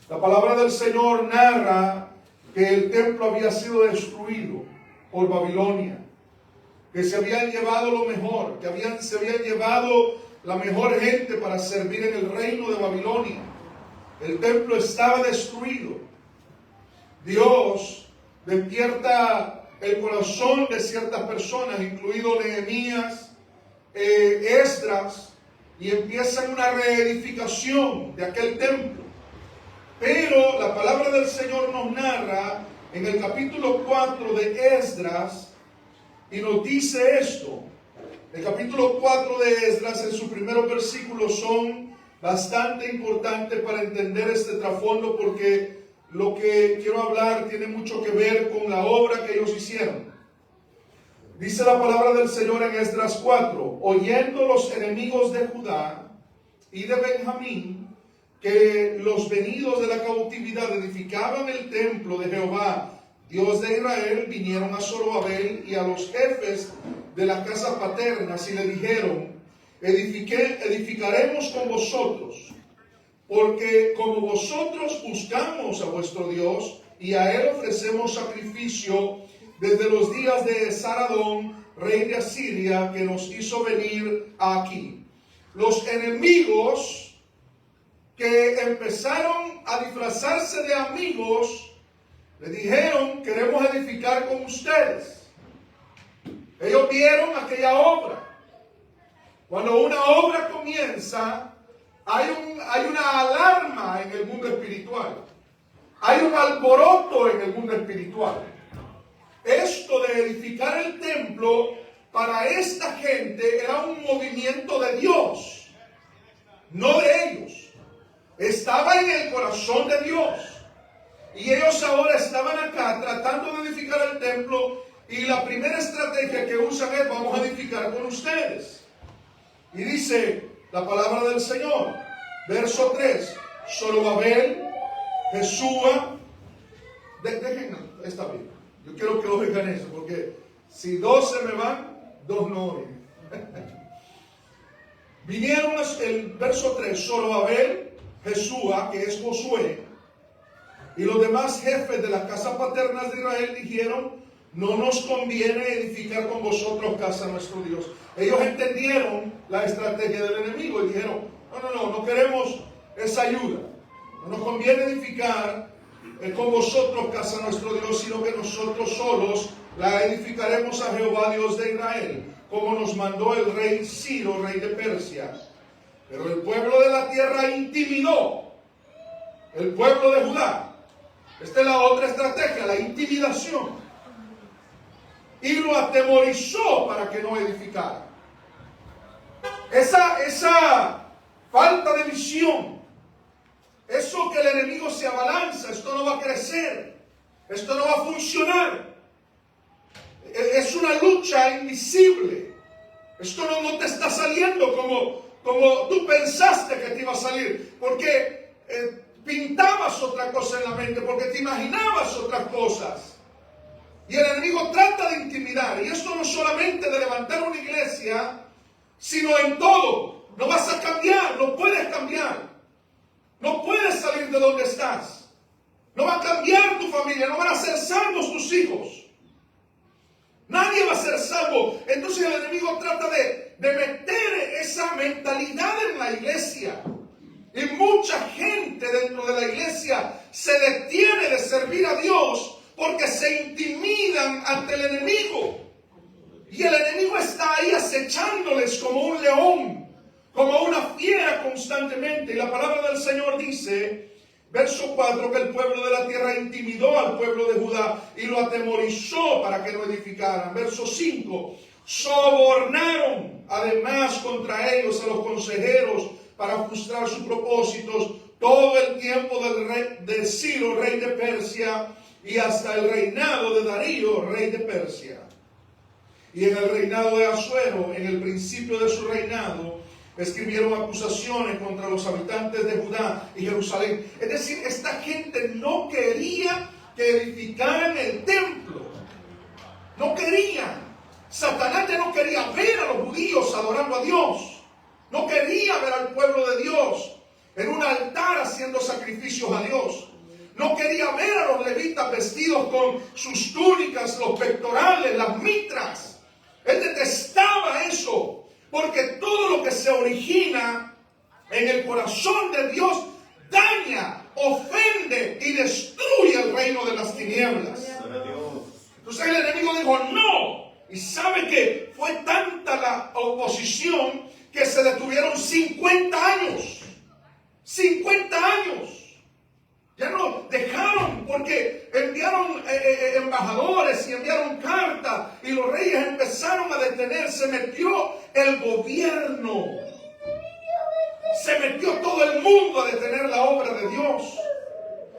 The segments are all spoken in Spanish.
La palabra del Señor narra que el templo había sido destruido por Babilonia, que se habían llevado lo mejor, que se habían llevado la mejor gente para servir en el reino de Babilonia. El templo estaba destruido. Dios despierta el corazón de ciertas personas, incluido Nehemías, Esdras, y empiezan una reedificación de aquel templo. Pero la palabra del Señor nos narra en el capítulo 4 de Esdras y nos dice esto. El capítulo 4 de Esdras, en sus primeros versículos, son bastante importantes para entender este trasfondo, porque lo que quiero hablar tiene mucho que ver con la obra que ellos hicieron. Dice la palabra del Señor en Esdras 4: oyendo los enemigos de Judá y de Benjamín que los venidos de la cautividad edificaban el templo de Jehová, Dios de Israel, vinieron a Zorobabel y a los jefes de las casas paternas y le dijeron: edificaremos con vosotros, porque como vosotros buscamos a vuestro Dios y a él ofrecemos sacrificio desde los días de Saradón, rey de Asiria, que nos hizo venir aquí. Los enemigos que empezaron a disfrazarse de amigos le dijeron: queremos edificar con ustedes. Ellos vieron aquella obra. Cuando una obra comienza, hay una alarma en el mundo espiritual. Hay un alboroto en el mundo espiritual. Esto de edificar el templo para esta gente era un movimiento de Dios, no de ellos. Estaba en el corazón de Dios. Y ellos ahora estaban acá tratando de edificar el templo, y la primera estrategia que usan es: vamos a edificar con ustedes. Y dice la palabra del Señor, verso 3, Zorobabel, Jesúa, está bien, yo quiero que oigan eso, porque si dos se me van, dos no oyen. Vinieron, el verso 3, Zorobabel, Jesúa, que es Josué, y los demás jefes de las casas paternas de Israel dijeron: no nos conviene edificar con vosotros casa a nuestro Dios. Ellos entendieron la estrategia del enemigo y dijeron: no queremos esa ayuda. No nos conviene edificar con vosotros casa a nuestro Dios, sino que nosotros solos la edificaremos a Jehová Dios de Israel, como nos mandó el rey Ciro, rey de Persia. Pero el pueblo de la tierra intimidó el pueblo de Judá. Esta es la otra estrategia, la intimidación. Y lo atemorizó para que no edificara. Esa falta de visión, eso que el enemigo se abalanza: esto no va a crecer, esto no va a funcionar. Es una lucha invisible. Esto no te está saliendo como tú pensaste que te iba a salir, porque pintabas otra cosa en la mente, porque te imaginabas otras cosas. Y el enemigo trata de intimidar. Y esto no solamente de levantar una iglesia, sino en todo. No vas a cambiar, no puedes cambiar. No puedes salir de donde estás. No va a cambiar tu familia, no van a ser salvos tus hijos. Nadie va a ser salvo. Entonces el enemigo trata de meter esa mentalidad en la iglesia. Y mucha gente dentro de la iglesia se detiene de servir a Dios porque se intimidan ante el enemigo. Y el enemigo está ahí acechándoles como un león, como una fiera constantemente. Y la palabra del Señor dice, verso 4, que el pueblo de la tierra intimidó al pueblo de Judá y lo atemorizó para que no edificaran. Verso 5, sobornaron además contra ellos a los consejeros para frustrar sus propósitos todo el tiempo de Ciro, rey de Persia, y hasta el reinado de Darío, rey de Persia. Y en el reinado de Asuero, en el principio de su reinado, escribieron acusaciones contra los habitantes de Judá y Jerusalén. Es decir, esta gente no quería que edificaran el templo. No querían. Satanás ya no quería ver a los judíos adorando a Dios. No quería ver al pueblo de Dios en un altar haciendo sacrificios a Dios. No quería ver a los levitas vestidos con sus túnicas, los pectorales, las mitras. Él detestaba eso, porque todo lo que se origina en el corazón de Dios daña, ofende y destruye el reino de las tinieblas. Entonces el enemigo dijo no. Y sabe que fue tanta la oposición que se detuvieron 50 años. 50 años. Ya no dejaron, porque enviaron embajadores y enviaron cartas y los reyes empezaron a detenerse. Se metió el gobierno. Se metió todo el mundo a detener la obra de Dios.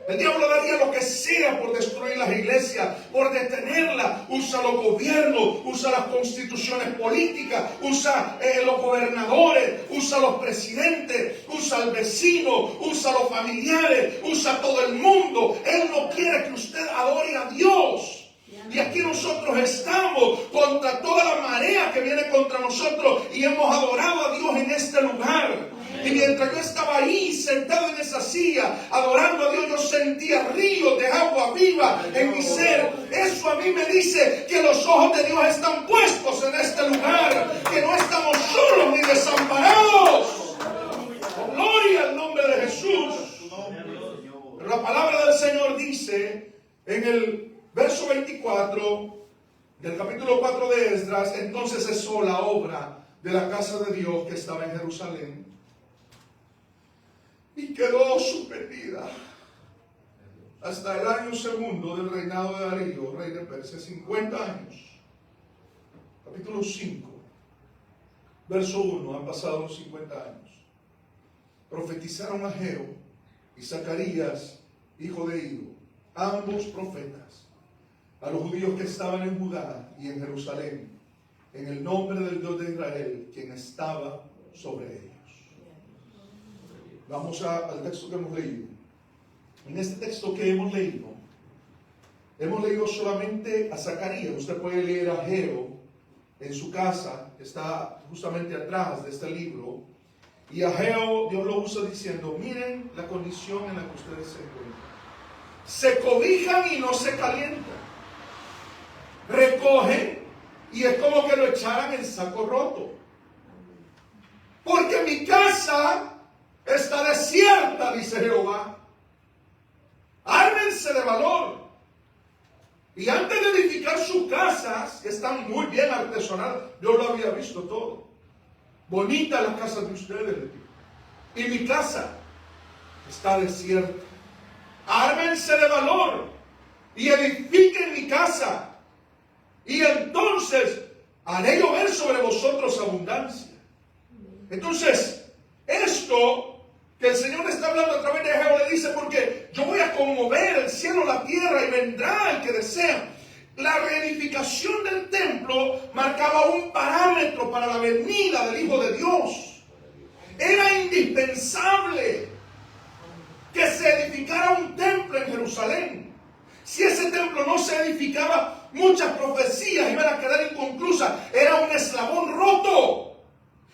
El diablo daría lo que sea por destruir las iglesias, por detenerlas. Usa los gobiernos, usa las constituciones políticas, usa los gobernadores, usa los presidentes, usa al vecino, usa los familiares, usa todo el mundo. Él no quiere que usted adore a Dios. Y aquí nosotros estamos contra toda la marea que viene contra nosotros y hemos adorado a Dios en este lugar. Y mientras yo estaba ahí sentado en esa silla adorando a Dios, yo sentía ríos de agua viva en mi ser. Eso a mí me dice que los ojos de Dios están puestos en este lugar, que no estamos solos ni desamparados. Gloria al nombre de Jesús. Pero la palabra del Señor dice en el verso 24 del capítulo 4 de Esdras: entonces cesó la obra de la casa de Dios que estaba en Jerusalén y quedó suspendida hasta el año segundo del reinado de Darío, rey de Persia, 50 años. Capítulo 5, verso 1, han pasado los 50 años. Profetizaron Ageo y Zacarías, hijo de Ido, ambos profetas, a los judíos que estaban en Judá y en Jerusalén, en el nombre del Dios de Israel, quien estaba sobre ellos. Vamos al texto que hemos leído. En este texto que hemos leído solamente a Zacarías. Usted puede leer a Ageo en su casa, que está justamente atrás de este libro. Y Ageo, Dios lo usa diciendo: miren la condición en la que ustedes se encuentran. Se cobijan y no se calientan. Recogen y es como que lo echaran en saco roto. Porque mi casa está desierta, dice Jehová. Ármense de valor. Y antes de edificar sus casas, que están muy bien artesonadas, yo lo había visto todo. Bonitas las casas de ustedes. Y mi casa está desierta. Ármense de valor y edifiquen mi casa. Y entonces haré llover sobre vosotros abundancia. Entonces, esto que el Señor está hablando a través de Ageo le dice: porque yo voy a conmover el cielo, la tierra, y vendrá el que desea. La reedificación del templo marcaba un parámetro para la venida del Hijo de Dios. Era indispensable que se edificara un templo en Jerusalén. Si ese templo no se edificaba, muchas profecías iban a quedar inconclusas. Era un eslabón roto.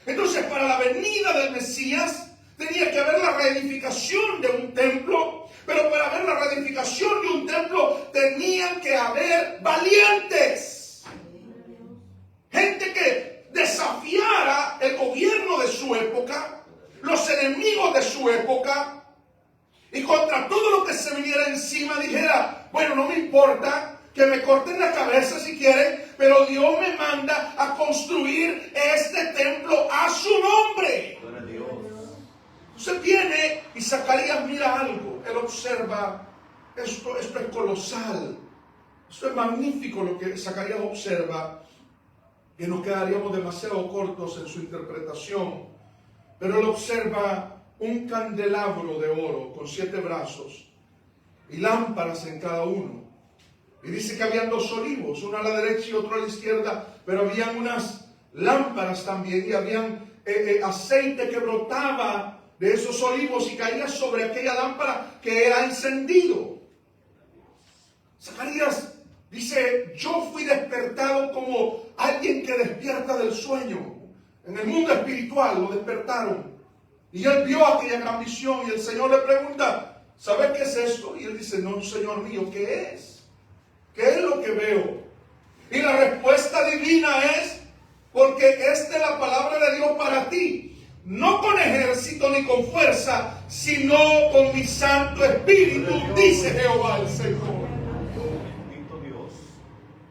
Entonces, para la venida del Mesías tenía que haber la reedificación de un templo, pero para haber la reedificación de un templo tenían que haber valientes. Gente que desafiara el gobierno de su época, los enemigos de su época, y contra todo lo que se viniera encima dijera: bueno, no me importa que me corten la cabeza si quieren, pero Dios me manda a construir este templo a su nombre. Entonces viene y Zacarías mira algo. Él observa, esto es colosal. Esto es magnífico lo que Zacarías observa, que nos quedaríamos demasiado cortos en su interpretación. Pero él observa un candelabro de oro con 7 brazos y lámparas en cada uno. Y dice que habían 2 olivos, uno a la derecha y otro a la izquierda, pero habían unas lámparas también y habían aceite que brotaba de esos olivos y caía sobre aquella lámpara que era encendido. Zacarías dice: yo fui despertado como alguien que despierta del sueño. En el mundo espiritual lo despertaron. Y él vio aquella gran visión y el Señor le pregunta, ¿sabes qué es esto? Y él dice, no, Señor mío, ¿qué es? ¿Qué es lo que veo? Y la respuesta divina es, porque esta es la palabra de Dios para ti. No con ejército ni con fuerza, sino con mi Santo Espíritu, dice Jehová el Señor.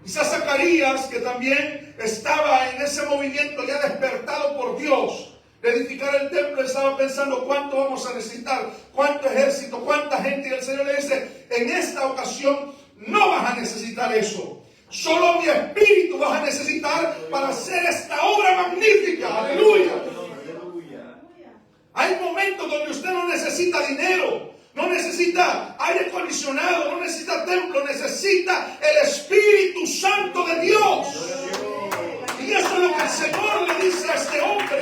Quizás Zacarías, que también estaba en ese movimiento ya despertado por Dios de edificar el templo, estaba pensando cuánto vamos a necesitar, cuánto ejército, cuánta gente. Y el Señor le dice, en esta ocasión no vas a necesitar eso. Solo mi espíritu vas a necesitar para hacer esta obra magnífica. Aleluya. Hay momentos donde usted no necesita dinero, no necesita aire acondicionado, no necesita templo, necesita el Espíritu Santo de Dios. Y eso es lo que el Señor le dice a este hombre.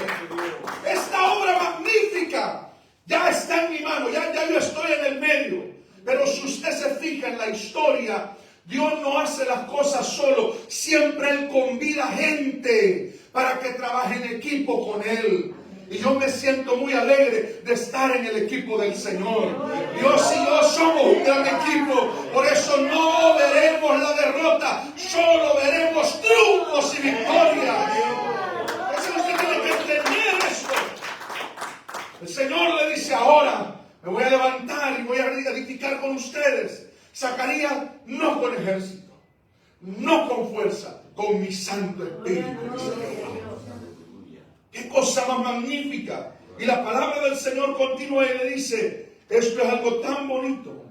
Esta obra magnífica ya está en mi mano, ya yo estoy en el medio. Pero si usted se fija en la historia, Dios no hace las cosas solo. Siempre Él convida gente para que trabaje en equipo con Él. Y yo me siento muy alegre de estar en el equipo del Señor. Dios y yo somos un gran equipo. Por eso no veremos la derrota, solo veremos triunfos y victoria. Eso usted tiene que entender esto. El Señor le dice ahora, me voy a levantar y voy a edificar con ustedes. Zacarías, no con ejército, no con fuerza, con mi Santo Espíritu. ¡Qué cosa más magnífica! Y la palabra del Señor continúa y le dice, esto es algo tan bonito.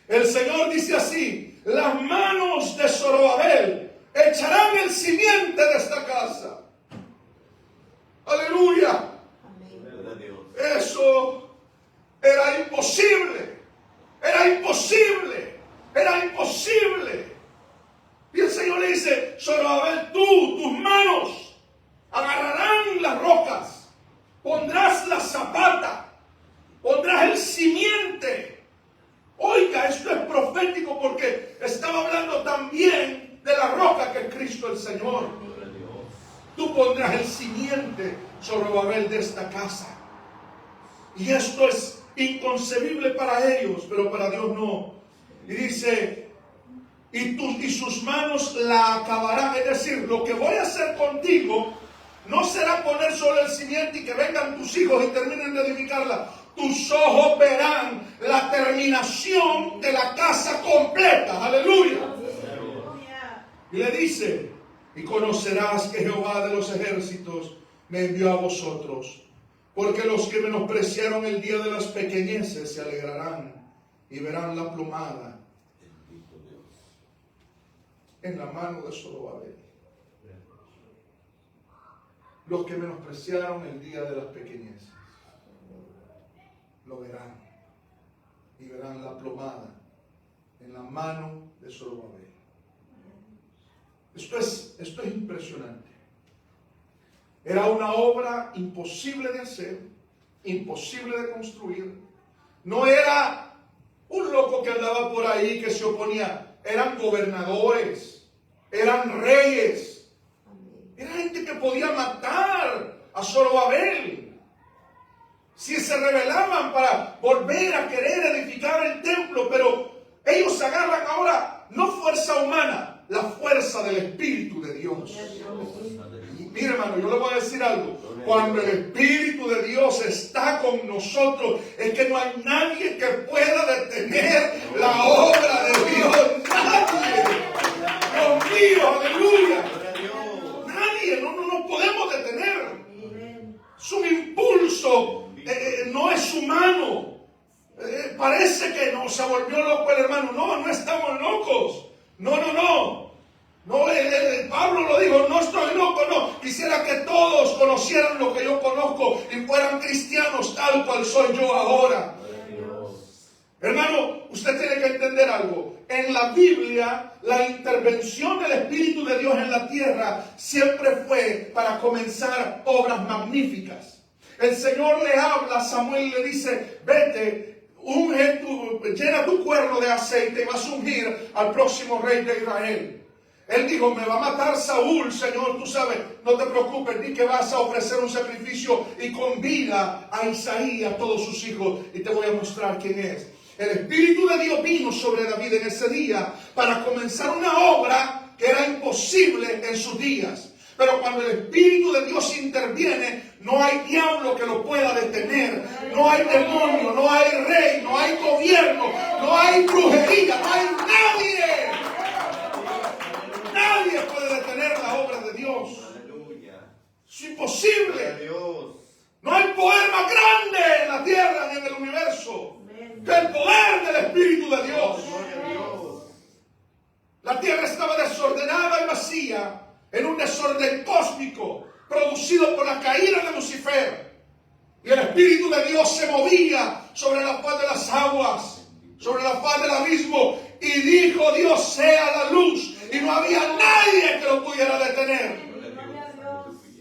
El Señor dice así, las manos de Zorobabel echarán el simiente de esta casa. ¡Aleluya! Eso era imposible. Era imposible. Era imposible. Y el Señor le dice, Zorobabel, tus manos agarrarán las rocas, pondrás la zapata, pondrás el simiente. Oiga, esto es profético porque estaba hablando también de la roca que es Cristo el Señor. Tú pondrás el simiente, Zorobabel, de esta casa. Y esto es inconcebible para ellos, pero para Dios no. Y dice, y sus manos la acabarán. Es decir, lo que voy a hacer contigo no será poner solo el simiente y que vengan tus hijos y terminen de edificarla. Tus ojos verán la terminación de la casa completa. Aleluya. Y le dice, y conocerás que Jehová de los ejércitos me envió a vosotros, porque los que menospreciaron el día de las pequeñeces se alegrarán y verán la plomada en la mano de Zorobabel. Los que menospreciaron el día de las pequeñeces lo verán y verán la plomada en la mano de Zorobabel. Esto es impresionante. Era una obra imposible de hacer, imposible de construir. No era un loco que andaba por ahí que se oponía. Eran gobernadores, eran reyes. Era gente que podía matar a Zorobabel si se rebelaban para volver a querer edificar el templo. Pero ellos agarran ahora no fuerza humana, la fuerza del Espíritu de Dios. Y mire, hermano, yo le voy a decir algo. Cuando el Espíritu de Dios está con nosotros, es que no hay nadie que pueda detener la obra de Dios. Nadie. Dios mío, aleluya. Nadie, no podemos detener. Es un impulso, no es humano. Parece que no se volvió loco el hermano. No estamos locos. No, Pablo lo dijo, no estoy loco, no. Quisiera que todos conocieran lo que yo conozco y fueran cristianos tal cual soy yo ahora. Hermano, usted tiene que entender algo. En la Biblia, la intervención del Espíritu de Dios en la tierra siempre fue para comenzar obras magníficas. El Señor le habla a Samuel y le dice, vete, llena tu cuerno de aceite y vas a ungir al próximo rey de Israel. Él dijo, me va a matar Saúl, Señor, tú sabes, no te preocupes, ni que vas a ofrecer un sacrificio y convida a Isaí y a todos sus hijos y te voy a mostrar quién es. El Espíritu de Dios vino sobre David en ese día para comenzar una obra que era imposible en sus días. Pero cuando el Espíritu de Dios interviene, no hay diablo que lo pueda detener. No hay demonio, no hay rey, no hay gobierno, no hay brujería, no hay nadie. Nadie puede detener la obra de Dios. Es imposible. No hay poder más grande en la tierra ni en el universo que el poder del Espíritu de Dios. La tierra estaba desordenada y vacía, en un desorden cósmico producido por la caída de Lucifer. Y el Espíritu de Dios se movía sobre la faz de las aguas, sobre la faz del abismo, y dijo Dios, sea la luz. Y no había nadie que lo pudiera detener.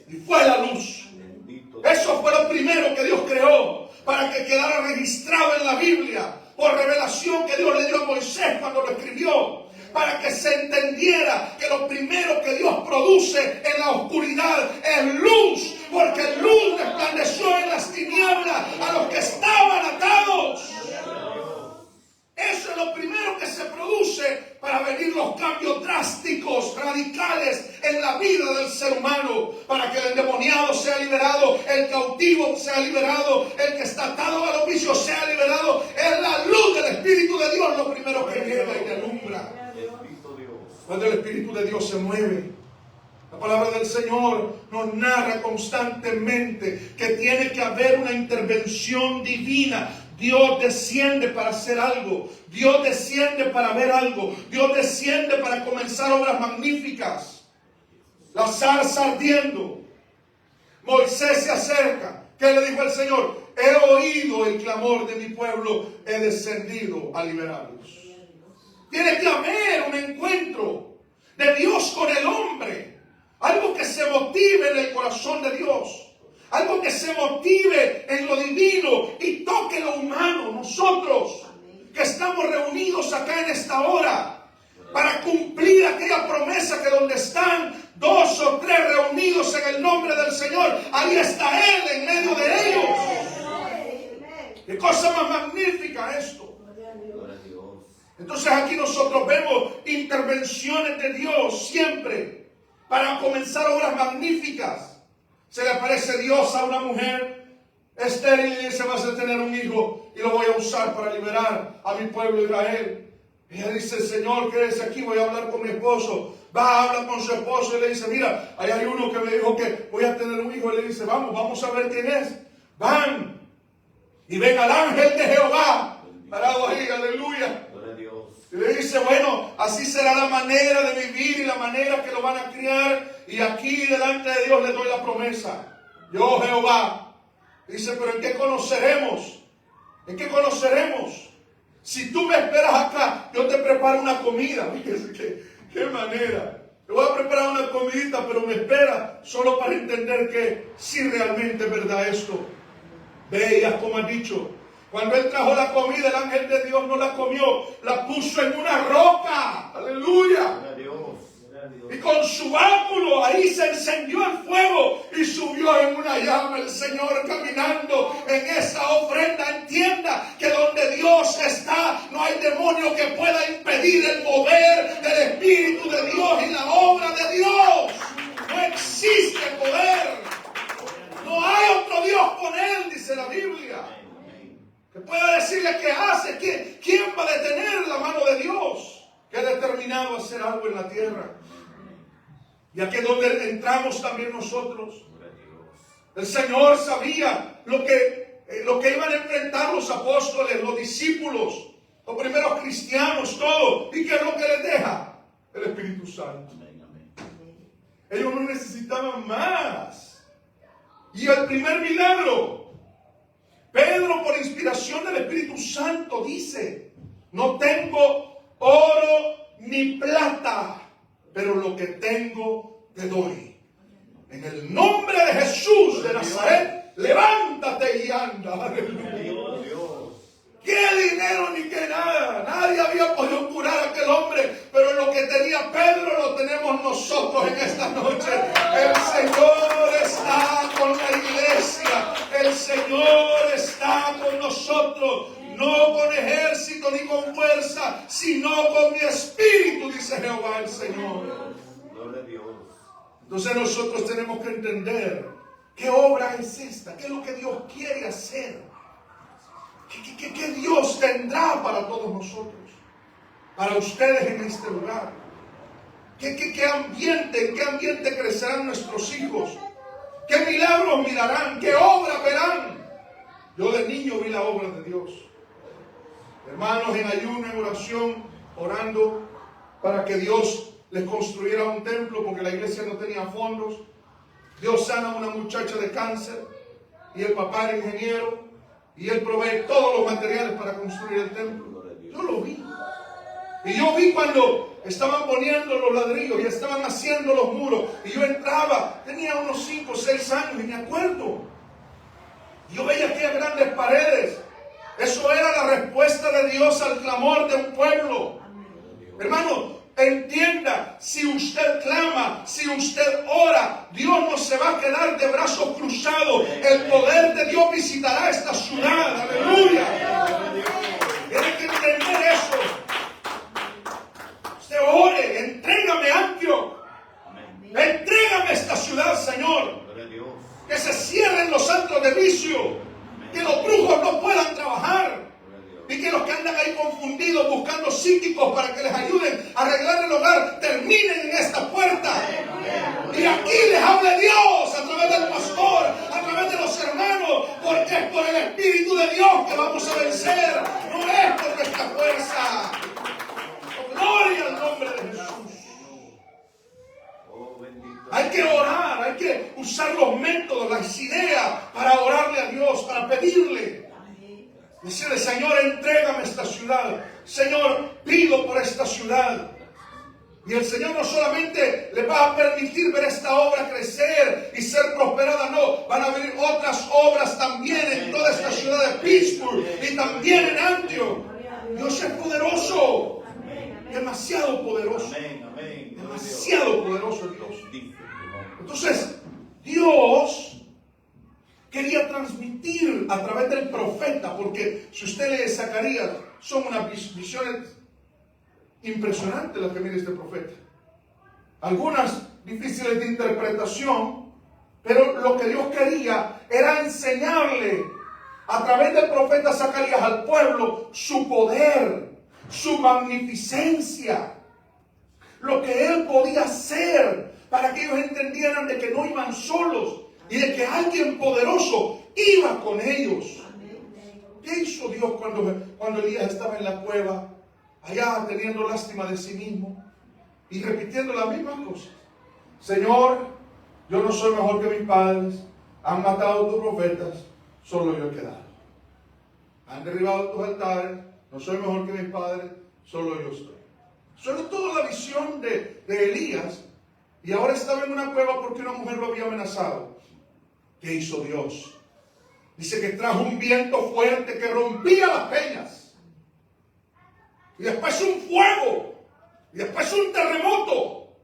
Y fue la luz. Eso fue lo primero que Dios creó, para que quedara registrado en la Biblia, por revelación que Dios le dio a Moisés cuando lo escribió, para que se entendiera que lo primero que Dios produce en la oscuridad es luz, porque luz resplandeció en las tinieblas a los que estaban atados. Eso es lo primero que se produce para venir los cambios drásticos, radicales en la vida del ser humano, para que el endemoniado sea liberado, el cautivo sea liberado, el que está atado a los vicios sea liberado. Es la luz del Espíritu de Dios lo primero que llega y te alumbra. Cuando el Espíritu de Dios se mueve, la palabra del Señor nos narra constantemente que tiene que haber una intervención divina. Dios desciende para hacer algo. Dios desciende para ver algo. Dios desciende para comenzar obras magníficas. La zarza ardiendo. Moisés se acerca. ¿Qué le dijo el Señor? He oído el clamor de mi pueblo. He descendido a liberarlos. Tiene que haber un encuentro de Dios con el hombre. Algo que se motive en el corazón de Dios. Algo que se motive en lo divino y toque lo humano. Nosotros que estamos reunidos acá en esta hora para cumplir aquella promesa que donde están 2 o 3 reunidos en el nombre del Señor, ahí está Él en medio de ellos. Qué cosa más magnífica esto. Entonces aquí nosotros vemos intervenciones de Dios siempre para comenzar obras magníficas. Se le aparece Dios a una mujer estéril y dice, vas a tener un hijo y lo voy a usar para liberar a mi pueblo Israel. Ella dice, Señor, quédese aquí, voy a hablar con mi esposo. Va, habla con su esposo y le dice, mira, ahí hay uno que me dijo que voy a tener un hijo. Y le dice, vamos a ver quién es. Van y ven al ángel de Jehová parado ahí, aleluya. Y le dice, bueno, así será la manera de vivir y la manera que lo van a criar. Y aquí delante de Dios le doy la promesa. Yo, Jehová. Dice, pero ¿en qué conoceremos? ¿En qué conoceremos? Si tú me esperas acá, yo te preparo una comida. Fíjese qué manera. Te voy a preparar una comidita, pero me espera solo para entender que si realmente es verdad esto. Veas como ha dicho. Cuando él trajo la comida, el ángel de Dios no la comió, la puso en una roca. Aleluya. Y con su báculo ahí se encendió el fuego y subió en una llama el Señor caminando en esa ofrenda. Entienda que donde Dios está no hay demonio que pueda impedir el mover del Espíritu de Dios y la obra de Dios. No existe poder. No hay otro Dios con él, dice la Biblia. Que pueda decirle qué hace. ¿Quién va a detener la mano de Dios que ha determinado hacer algo en la tierra? Y aquí es donde entramos también nosotros. El Señor sabía lo que iban a enfrentar los apóstoles, los discípulos, los primeros cristianos, todo. ¿Y qué es lo que les deja? El Espíritu Santo. Ellos no necesitaban más. Y el primer milagro, Pedro, por inspiración del Espíritu Santo, dice, no tengo oro ni plata, pero lo que tengo te doy. En el nombre de Jesús de Nazaret, levántate y anda. Aleluya. ¿Qué dinero ni qué nada? Nadie había podido curar a aquel hombre, pero lo que tenía Pedro lo tenemos nosotros en esta noche. El Señor está con la iglesia. El Señor está con nosotros. No con ejército ni con fuerza, sino con mi espíritu, dice Jehová el Señor. Gloria a Dios. Entonces nosotros tenemos que entender qué obra es esta, qué es lo que Dios quiere hacer, qué Dios tendrá para todos nosotros, para ustedes en este lugar. ¿En qué ambiente crecerán nuestros hijos? ¿Qué milagros mirarán? ¿Qué obra verán? Yo de niño vi la obra de Dios. Hermanos, en ayuno, en oración, orando para que Dios les construyera un templo porque la iglesia no tenía fondos. Dios sana a una muchacha de cáncer y el papá era ingeniero y él provee todos los materiales para construir el templo. Yo lo vi. Y yo vi cuando estaban poniendo los ladrillos y estaban haciendo los muros. Y yo entraba, tenía unos 5 o 6 años y me acuerdo. Yo veía aquellas grandes paredes. Eso era la respuesta de Dios al clamor de un pueblo. Hermano, entienda, si usted clama, si usted ora, Dios no se va a quedar de brazos cruzados. El poder de Dios visitará esta ciudad. Aleluya. Tiene que entender eso. Usted ore, entrégame Antioquía. Entrégame esta ciudad, Señor. Que se cierren los santos de vicio. Que los brujos no puedan trabajar. Y que los que andan ahí confundidos buscando psíquicos para que les ayuden a arreglar el hogar terminen en esta puerta. Y aquí les hable Dios a través del pastor, a través de los hermanos, porque es por el Espíritu de Dios que vamos a vencer. No es por nuestra fuerza. Gloria al nombre de Jesús. Hay que orar, hay que usar los métodos, las ideas para orarle a Dios, para pedirle. Decirle, Señor, entrégame esta ciudad. Señor, pido por esta ciudad. Y el Señor no solamente le va a permitir ver esta obra crecer y ser prosperada, no. Van a venir otras obras también en toda esta ciudad de Pittsburgh y también en Antioquia. Dios es poderoso. Demasiado poderoso. Demasiado poderoso Dios. Entonces, Dios quería transmitir a través del profeta, porque si usted lee Zacarías, son unas visiones impresionantes las que mira este profeta. Algunas difíciles de interpretación, pero lo que Dios quería era enseñarle a través del profeta Zacarías al pueblo su poder, su magnificencia, lo que él podía hacer para que ellos entendieran de que no iban solos y de que alguien poderoso iba con ellos. ¿Qué hizo Dios cuando Elías estaba en la cueva, allá teniendo lástima de sí mismo y repitiendo las mismas cosas? Señor, yo no soy mejor que mis padres, han matado a tus profetas, solo yo he quedado. Han derribado tus altares, no soy mejor que mis padres, solo yo estoy. Solo toda la visión de Elías. Y ahora estaba en una cueva porque una mujer lo había amenazado. ¿Qué hizo Dios? Dice que trajo un viento fuerte que rompía las peñas. Y después un fuego. Y después un terremoto.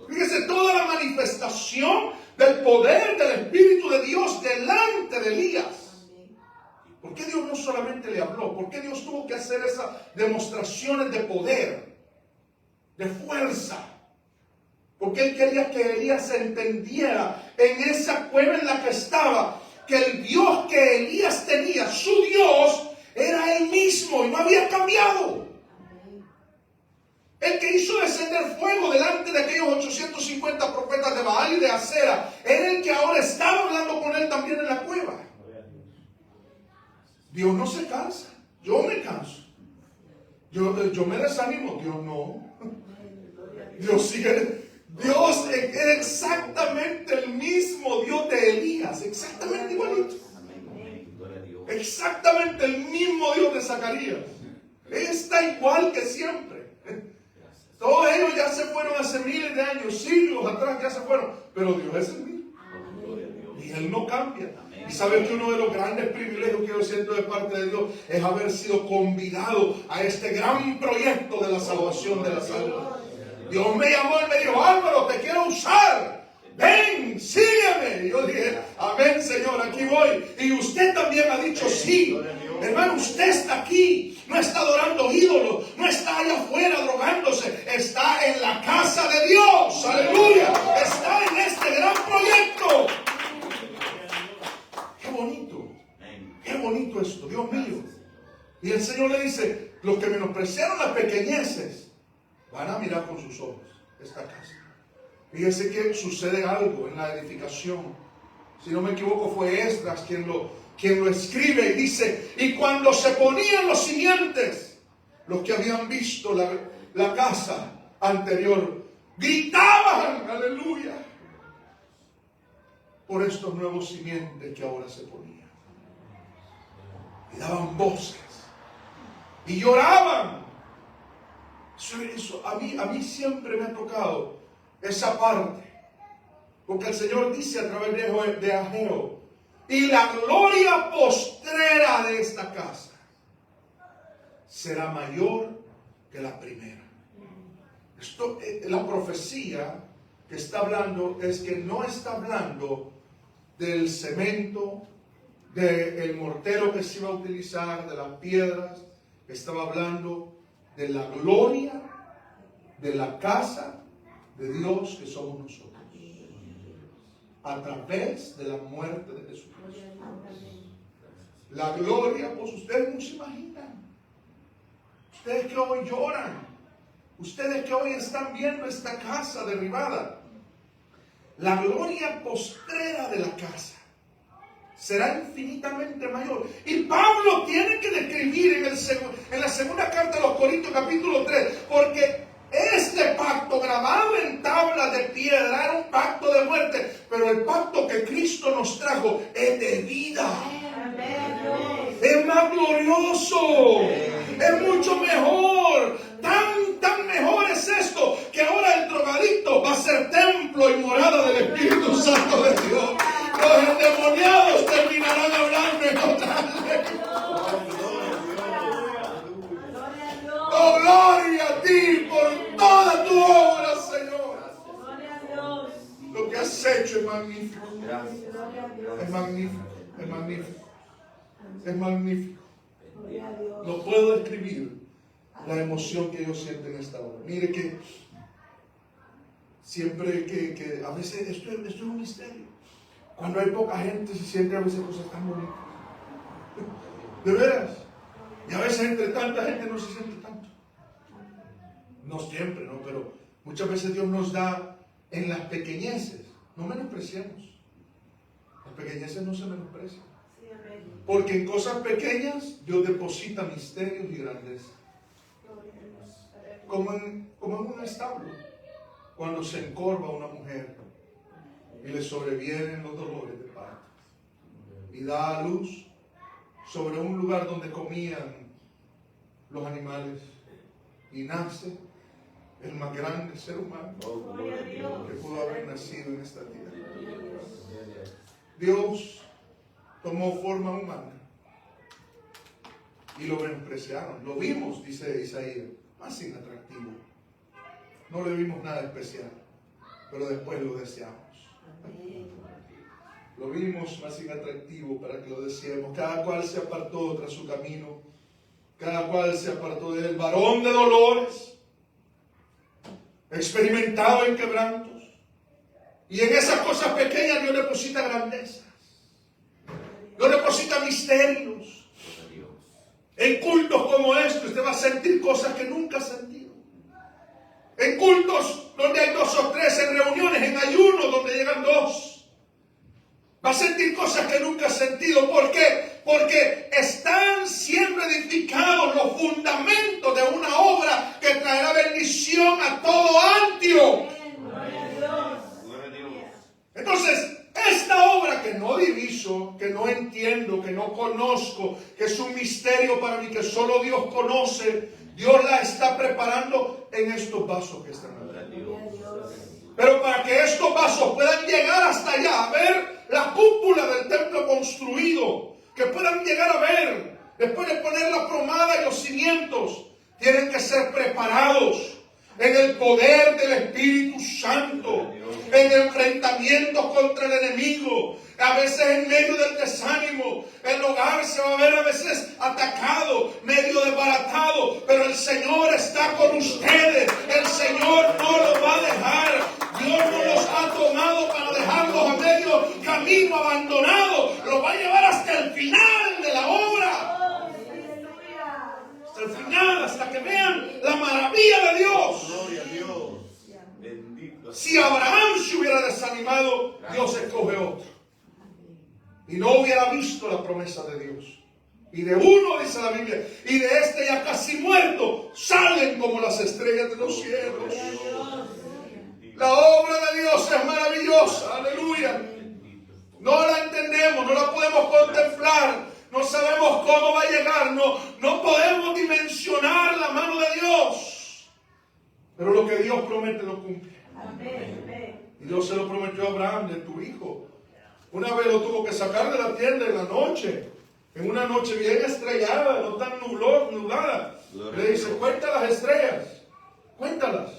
Fíjese toda la manifestación del poder del Espíritu de Dios delante de Elías. ¿Por qué Dios no solamente le habló? ¿Por qué Dios tuvo que hacer esas demostraciones de poder, de fuerza? Porque Él quería que Elías entendiera en esa cueva en la que estaba que el Dios que Elías tenía, su Dios, era Él mismo y no había cambiado. El que hizo descender fuego delante de aquellos 850 profetas de Baal y de Acera era el que ahora estaba hablando con Él también en la cueva. Dios no se cansa, yo me canso. Yo me desanimo, Dios no. Dios sigue. Dios es exactamente el mismo Dios de Elías, exactamente igualito. Exactamente el mismo Dios de Zacarías. Él está igual que siempre. Todos ellos ya se fueron hace miles de años, siglos atrás ya se fueron, pero Dios es el mismo. Y Él no cambia. Y sabe que uno de los grandes privilegios que yo siento de parte de Dios es haber sido convidado a este gran proyecto de la salvación de las almas. Dios me llamó y me dijo, Álvaro, te quiero usar. Ven, sígueme. Y yo dije, amén, Señor, aquí voy. Y usted también ha dicho sí. Hermano, usted está aquí. No está adorando ídolos. No está allá afuera drogándose. Está en la casa de Dios. Aleluya. Está en este gran proyecto. Qué bonito. Qué bonito esto, Dios mío. Y el Señor le dice, los que menospreciaron las pequeñeces van a mirar con sus ojos esta casa. Fíjese que sucede algo en la edificación. Si no me equivoco, fue Esdras quien lo escribe y dice, y cuando se ponían los simientes, los que habían visto la casa anterior, gritaban, aleluya, por estos nuevos simientes que ahora se ponían. Y daban voces. Y lloraban. Eso a mí siempre me ha tocado esa parte. Porque el Señor dice a través de Ageo, y la gloria postrera de esta casa será mayor que la primera. Esto, la profecía que está hablando es que no está hablando del cemento, del mortero que se iba a utilizar, de las piedras. Estaba hablando de la gloria de la casa de Dios que somos nosotros, a través de la muerte de Jesucristo. La gloria, pues ustedes no se imaginan. Ustedes que hoy lloran, ustedes que hoy están viendo esta casa derribada, la gloria postrera de la casa será infinitamente mayor. Y Pablo tiene que describir en la segunda carta de los Corintios capítulo 3, porque este pacto grabado en tablas de piedra era un pacto de muerte, pero el pacto que Cristo nos trajo es de vida. Es más glorioso, es mucho mejor. Tan mejor es esto, que ahora el drogadicto va a ser templo y morada del Espíritu Santo de Dios. Los endemoniados terminarán hablando en otra lengua. Oh, gloria a ti por toda tu obra, Señor. Lo que has hecho es magnífico. Es magnífico, es magnífico. Es magnífico. No puedo describir la emoción que yo siento en esta hora. Mire que siempre que a veces esto es un misterio. Cuando hay poca gente se siente a veces cosas tan bonitas. De veras. Y a veces entre tanta gente no se siente tanto. No siempre, ¿no? Pero muchas veces Dios nos da en las pequeñeces. No menospreciemos. Las pequeñeces no se menosprecian. Porque en cosas pequeñas Dios deposita misterios y grandeza. Como en un establo, cuando se encorva una mujer y le sobrevienen los dolores de parto y da a luz sobre un lugar donde comían los animales y nace el más grande ser humano que pudo haber nacido en esta tierra. Dios tomó forma humana y lo menospreciaron. Lo vimos, dice Isaías, más inatractivo. No le vimos nada especial, pero después lo deseamos. Lo vimos más inatractivo para que lo deseemos. Cada cual se apartó tras su camino. Cada cual se apartó del varón de dolores, experimentado en quebrantos. Y en esas cosas pequeñas Dios deposita grandezas. Dios deposita misterios. En cultos como estos usted va a sentir cosas que nunca ha sentido. En cultos donde hay 2 o 3, en reuniones, en ayunos donde llegan 2, va a sentir cosas que nunca ha sentido. ¿Por qué? Porque están siendo edificados los fundamentos de una obra que traerá bendición a todo Antio. Entonces, esta obra que no diviso, que no entiendo, que no conozco, que es un misterio para mí, que solo Dios conoce, Dios la está preparando en estos vasos que están aquí. Pero para que estos vasos puedan llegar hasta allá, a ver la cúpula del templo construido, que puedan llegar a ver, después de poner la plomada y los cimientos, tienen que ser preparados. en el poder del Espíritu Santo, en enfrentamientos contra el enemigo. A veces en medio del desánimo, el hogar se va a ver a veces atacado, medio desbaratado, pero el Señor está con ustedes. El Señor no los va a dejar. Dios no los ha tomado para dejarlos a medio camino abandonado. Los va a llevar hasta el final de la obra. Hasta el final, hasta que vean la maravilla de Dios. Gloria a Dios. Bendito. Si Abraham se hubiera desanimado, Dios escoge otro. Y no hubiera visto la promesa de Dios. Y de uno, dice la Biblia, y de este ya casi muerto, salen como las estrellas de los cielos. La obra de Dios es maravillosa. Aleluya. No la entendemos, no la podemos contemplar. No sabemos cómo va a llegar. No podemos dimensionar la mano de Dios. Pero lo que Dios promete lo cumple. Y Dios se lo prometió a Abraham, de tu hijo. Una vez lo tuvo que sacar de la tienda en la noche, en una noche bien estrellada, no tan nublada. Le dice, cuenta las estrellas, cuéntalas.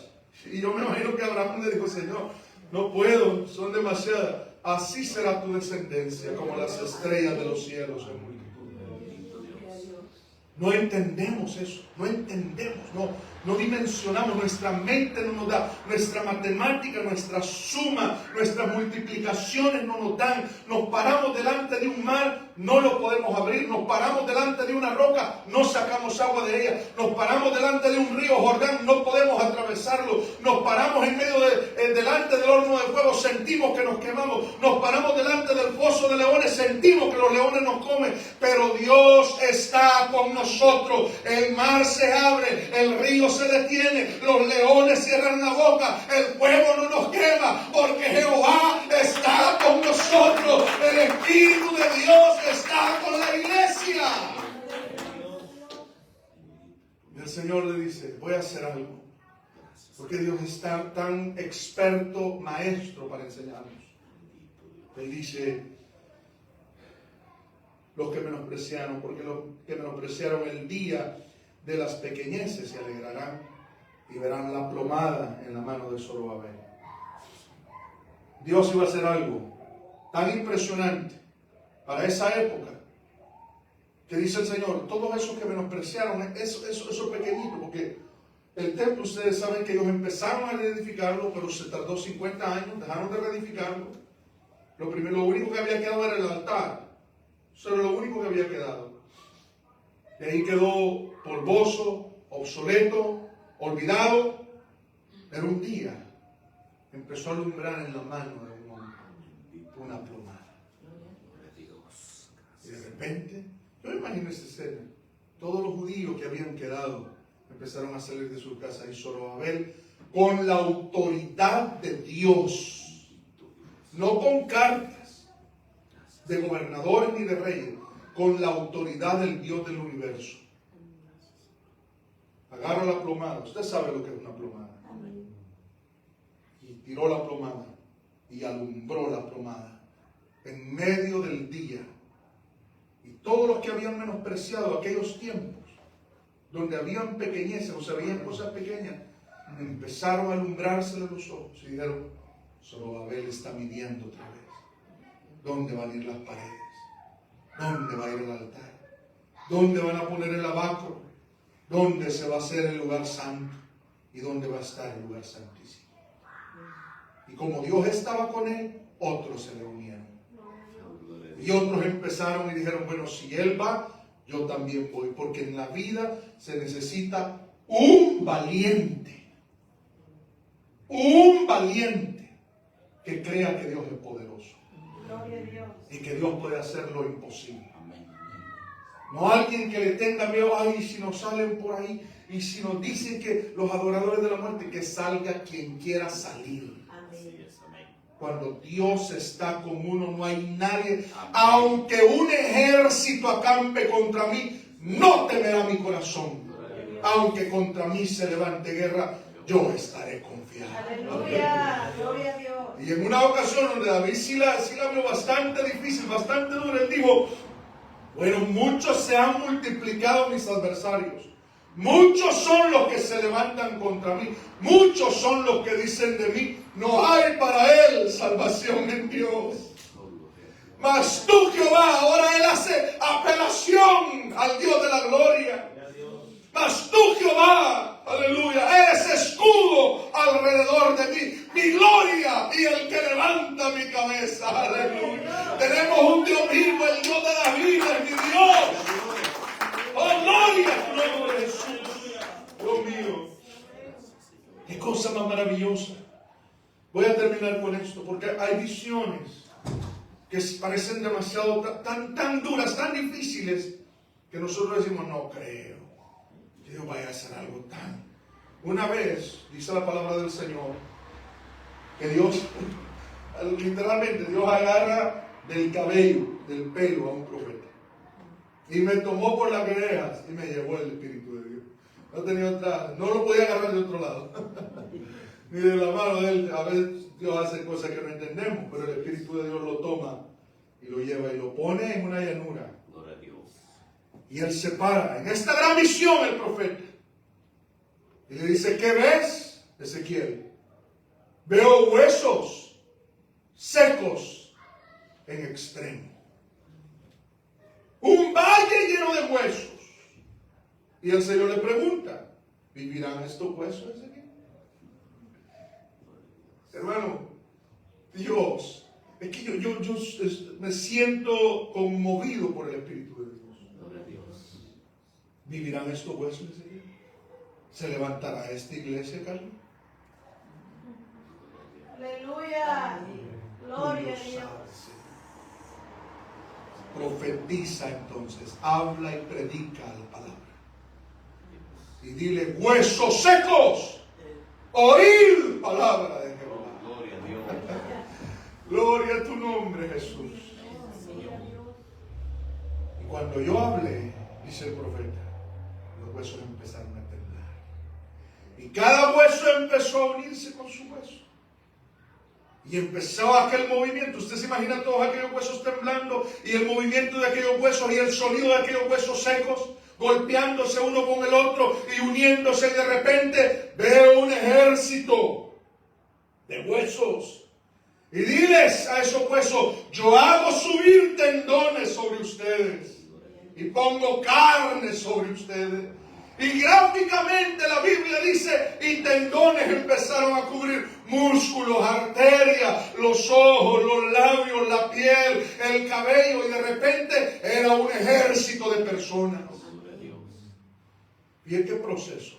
Y yo me imagino que Abraham le dijo, Señor, no puedo, son demasiadas. Así será tu descendencia, como las estrellas de los cielos en multitud. No entendemos eso, no entendemos, no dimensionamos, nuestra mente no nos da, nuestra matemática, nuestra suma, nuestras multiplicaciones no nos dan. Nos paramos delante de un mar, no lo podemos abrir. Nos paramos delante de una roca, no sacamos agua de ella. Nos paramos delante de un río Jordán, no podemos atravesarlo. Nos paramos en medio delante del horno de fuego, sentimos que nos quemamos. Nos paramos delante del foso de leones, sentimos que los leones nos comen. Pero Dios está con nosotros. El mar se abre, el río se detiene, los leones cierran la boca, el fuego no nos quema, porque Jehová está con nosotros. El Espíritu de Dios está con la iglesia. Y el Señor le dice, voy a hacer algo, porque Dios está tan experto, maestro para enseñarnos. Él dice, los que menospreciaron, porque los que menospreciaron el día de las pequeñeces se alegrarán y verán la plomada en la mano de Zorobabel. Dios iba a hacer algo tan impresionante para esa época, que dice el Señor, todos esos que menospreciaron, esos pequeñitos, porque el templo, ustedes saben que ellos empezaron a reedificarlo, pero se tardó 50 años, dejaron de reedificarlo. Lo único que había quedado era el altar. Eso era lo único que había quedado. Y ahí quedó polvoso, obsoleto, olvidado. Pero un día empezó a alumbrar en la mano de un hombre una plomada. Y de repente, yo me imagino esa escena. Todos los judíos que habían quedado empezaron a salir de su casa y Zorobabel, con la autoridad de Dios, no con cartas de gobernadores ni de reyes, con la autoridad del Dios del universo. Agarra la plomada, usted sabe lo que es una plomada. Y tiró la plomada y alumbró la plomada en medio del día. Y todos los que habían menospreciado aquellos tiempos, donde habían pequeñeces o se veían cosas pequeñas, empezaron a alumbrárseles los ojos y dijeron, Zorobabel está midiendo otra vez. ¿Dónde van a ir las paredes? ¿Dónde va a ir el altar? ¿Dónde van a poner el lavacro? ¿Dónde se va a hacer el lugar santo? ¿Y dónde va a estar el lugar santísimo? Y como Dios estaba con él, otros se le unieron. Y otros empezaron y dijeron, bueno, si él va, yo también voy. Porque en la vida se necesita un valiente. Un valiente que crea que Dios es poderoso. Y que Dios puede hacer lo imposible. No alguien que le tenga miedo, ay, si nos salen por ahí, y si nos dicen que los adoradores de la muerte, que salga quien quiera salir. Cuando Dios está con uno, no hay nadie. Aunque un ejército acampe contra mí, no temerá mi corazón. Aunque contra mí se levante guerra, yo estaré confiado. Aleluya, gloria a Dios. Y en una ocasión donde David sí la vio bastante difícil, bastante dura, él dijo, bueno, muchos se han multiplicado mis adversarios, Muchos son los que se levantan contra mí. Muchos son los que dicen de mí, no hay para él salvación en Dios. Mas tú, Jehová, ahora él hace apelación al Dios de la gloria. Mas tú, Jehová, aleluya, eres escudo alrededor de mí, mi gloria y el que levanta mi cabeza, aleluya. Tenemos un Dios vivo, el Dios de la vida, es mi Dios. Oh, gloria a tu nombre, Jesús. Dios mío. Qué cosa más maravillosa. Voy a terminar con esto, porque hay visiones que parecen demasiado, tan duras, tan difíciles, que nosotros decimos, no creo que Dios vaya a hacer algo tan. Una vez, dice la palabra del Señor, que Dios, literalmente, Dios agarra del cabello, del pelo a un profeta. Y me tomó por las orejas y me llevó el Espíritu de Dios. No tenía otra, no lo podía agarrar de otro lado. Ni de la mano de él. A veces Dios hace cosas que no entendemos, pero el Espíritu de Dios lo toma y lo lleva y lo pone en una llanura. Gloria a Dios. Y él se para en esta gran misión el profeta. Y le dice, ¿qué ves, Ezequiel? Veo huesos secos en extremo. Un valle lleno de huesos. Y el Señor le pregunta, ¿vivirán estos huesos, Ezequiel? Hermano, Dios, es que yo me siento conmovido por el Espíritu de Dios. Gloria a Dios. ¿Vivirán estos huesos, Ezequiel? ¿Se levantará esta iglesia, Carlos? Aleluya. Gloria a Dios. Profetiza entonces, habla y predica la palabra. Y dile, huesos secos, oíd palabra de Jehová. Gloria a Dios. Gloria a tu nombre, Jesús. Y cuando yo hablé, dice el profeta, los huesos empezaron a temblar. Y cada hueso empezó a unirse con su hueso. Y empezó aquel movimiento. Usted se imagina todos aquellos huesos temblando y el movimiento de aquellos huesos y el sonido de aquellos huesos secos golpeándose uno con el otro y uniéndose. Y de repente veo un ejército de huesos. Y diles a esos huesos, yo hago subir tendones sobre ustedes y pongo carne sobre ustedes. Y gráficamente la Biblia dice, y tendones empezaron a cubrir músculos, arterias, los ojos, los labios, la piel, el cabello, y de repente era un ejército de personas. ¿Y qué proceso?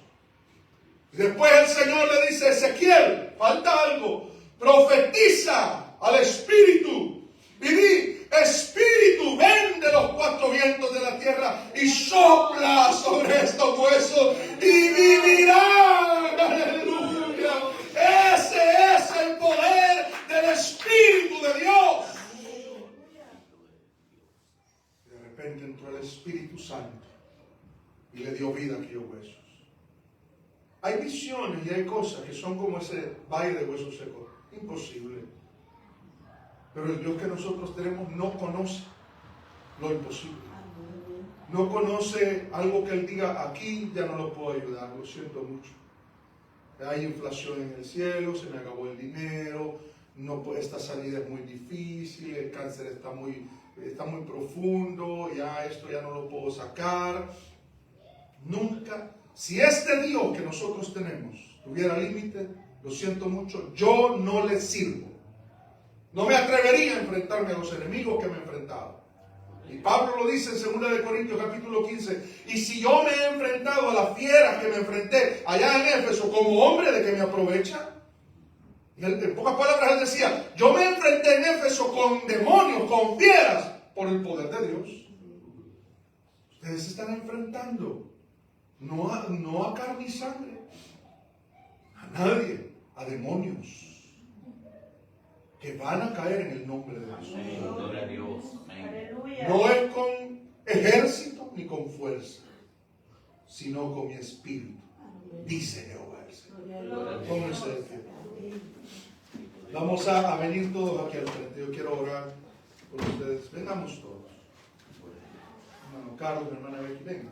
Y después el Señor le dice, Ezequiel, falta algo, profetiza al Espíritu y di, Espíritu, ven de los cuatro vientos de la tierra y sopla sobre estos huesos y vivirán. Aleluya. Ese es el poder del Espíritu de Dios. Y de repente entró el Espíritu Santo y le dio vida a aquellos huesos. Hay visiones y hay cosas que son como ese valle de huesos secos. Imposible. Pero el Dios que nosotros tenemos no conoce lo imposible. No conoce algo que Él diga, aquí ya no lo puedo ayudar, lo siento mucho. Hay inflación en el cielo, se me acabó el dinero, esta salida es muy difícil, el cáncer está muy profundo, ya esto ya no lo puedo sacar. Nunca, si este Dios que nosotros tenemos tuviera límite, lo siento mucho, yo no le sirvo. No me atrevería a enfrentarme a los enemigos que me he enfrentado. Y Pablo lo dice en 2 Corintios capítulo 15. Y si yo me he enfrentado a las fieras que me enfrenté allá en Éfeso como hombre, ¿de qué me aprovecha? Y él, en pocas palabras él decía, yo me enfrenté en Éfeso con demonios, con fieras, por el poder de Dios. Ustedes se están enfrentando no a carne y sangre, a nadie, a demonios que van a caer en el nombre de Dios. Gloria a Dios. Amén. No es con ejército ni con fuerza, sino con mi espíritu, dice Jehová el Señor. Pónganse de pie. Vamos a venir todos aquí al frente. Yo quiero orar por ustedes. Vengamos todos. Hermano Carlos, hermana Becky, vengan.